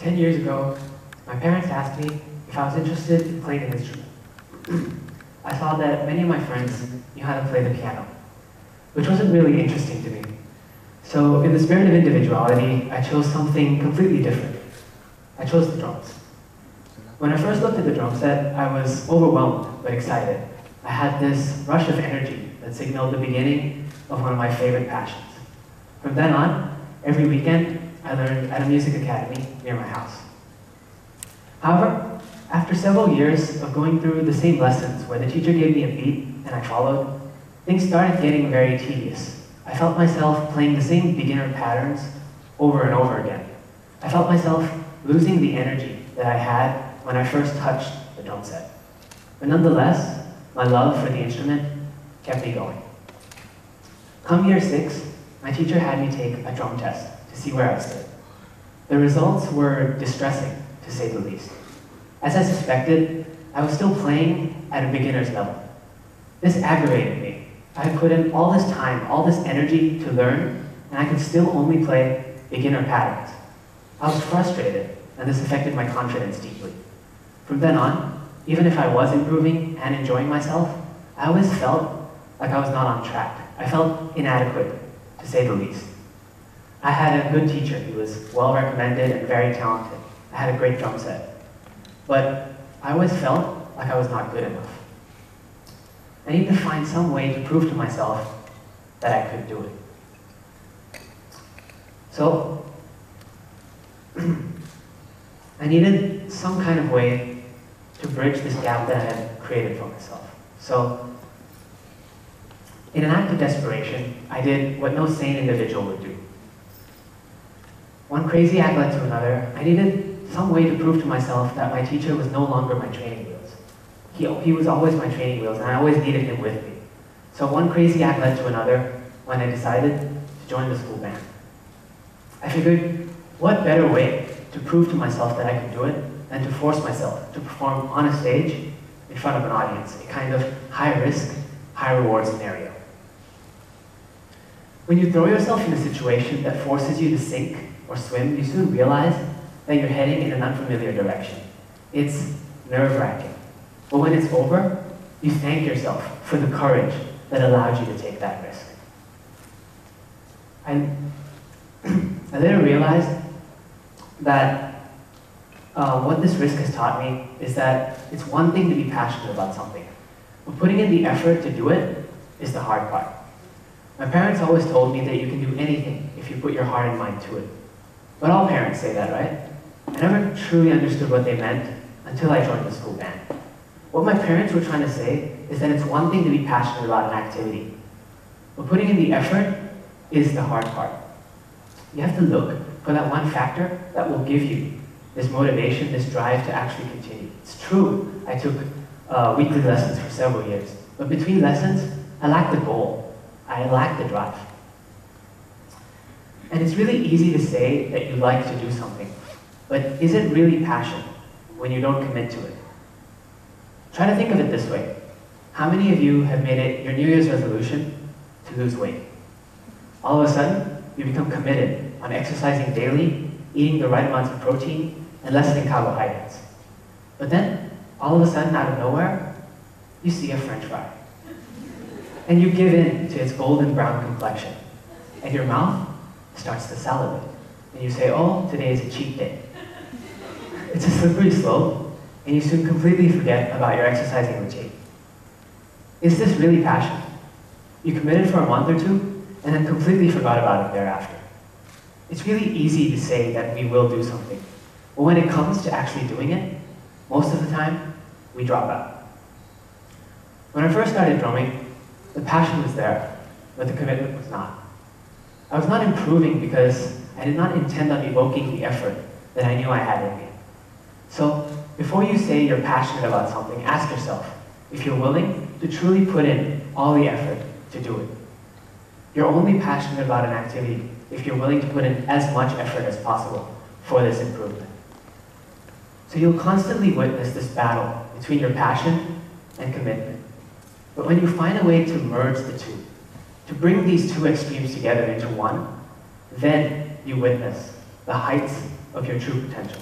10 years ago, my parents asked me if I was interested in playing an instrument. I saw that many of my friends knew how to play the piano, which wasn't really interesting to me. So in the spirit of individuality, I chose something completely different. I chose the drums. When I first looked at the drum set, I was overwhelmed but excited. I had this rush of energy that signaled the beginning of one of my favorite passions. From then on, every weekend, I learned at a music academy near my house. However, after several years of going through the same lessons where the teacher gave me a beat and I followed, things started getting very tedious. I felt myself playing the same beginner patterns over and over again. I felt myself losing the energy that I had when I first touched the drum set. But nonetheless, my love for the instrument kept me going. Come year 6, my teacher had me take a drum test to see where I stood. The results were distressing, to say the least. As I suspected, I was still playing at a beginner's level. This aggravated me. I had put in all this time, all this energy to learn, and I could still only play beginner patterns. I was frustrated, and this affected my confidence deeply. From then on, even if I was improving and enjoying myself, I always felt like I was not on track. I felt inadequate, to say the least. I had a good teacher. He was well recommended and very talented. I had a great drum set. But I always felt like I was not good enough. I needed to find some way to prove to myself that I could do it. So, I needed some kind of way to bridge this gap that I had created for myself. So, in an act of desperation, I did what no sane individual would do. One crazy act led to another. I needed some way to prove to myself that my teacher was no longer my training wheels. He was always my training wheels, and I always needed him with me. So one crazy act led to another when I decided to join the school band. I figured, what better way to prove to myself that I could do it than to force myself to perform on a stage in front of an audience, a kind of high-risk, high-reward scenario. When you throw yourself in a situation that forces you to sink or swim, you soon realize that you're heading in an unfamiliar direction. It's nerve-wracking. But when it's over, you thank yourself for the courage that allowed you to take that risk. I later realized that what this risk has taught me is that it's one thing to be passionate about something, but putting in the effort to do it is the hard part. My parents always told me that you can do anything if you put your heart and mind to it. But all parents say that, right? I never truly understood what they meant until I joined the school band. What my parents were trying to say is that it's one thing to be passionate about an activity, but putting in the effort is the hard part. You have to look for that one factor that will give you this motivation, this drive to actually continue. It's true, I took weekly lessons for several years, but between lessons, I lacked the goal. I lacked the drive. And it's really easy to say that you like to do something, but is it really passion when you don't commit to it? Try to think of it this way. How many of you have made it your New Year's resolution to lose weight? All of a sudden, you become committed on exercising daily, eating the right amounts of protein, and lessening carbohydrates. But then, all of a sudden, out of nowhere, you see a French fry. And you give in to its golden brown complexion. And your mouth starts to salivate. And you say, oh, today is a cheat day. It's a slippery slope, and you soon completely forget about your exercising routine. Is this really passion? You committed for a month or two, and then completely forgot about it thereafter. It's really easy to say that we will do something, but when it comes to actually doing it, most of the time, we drop out. When I first started drumming, the passion was there, but the commitment was not. I was not improving because I did not intend on evoking the effort that I knew I had in me. So, before you say you're passionate about something, ask yourself if you're willing to truly put in all the effort to do it. You're only passionate about an activity if you're willing to put in as much effort as possible for this improvement. So you'll constantly witness this battle between your passion and commitment. But when you find a way to merge the two, to bring these two extremes together into one, then you witness the heights of your true potential.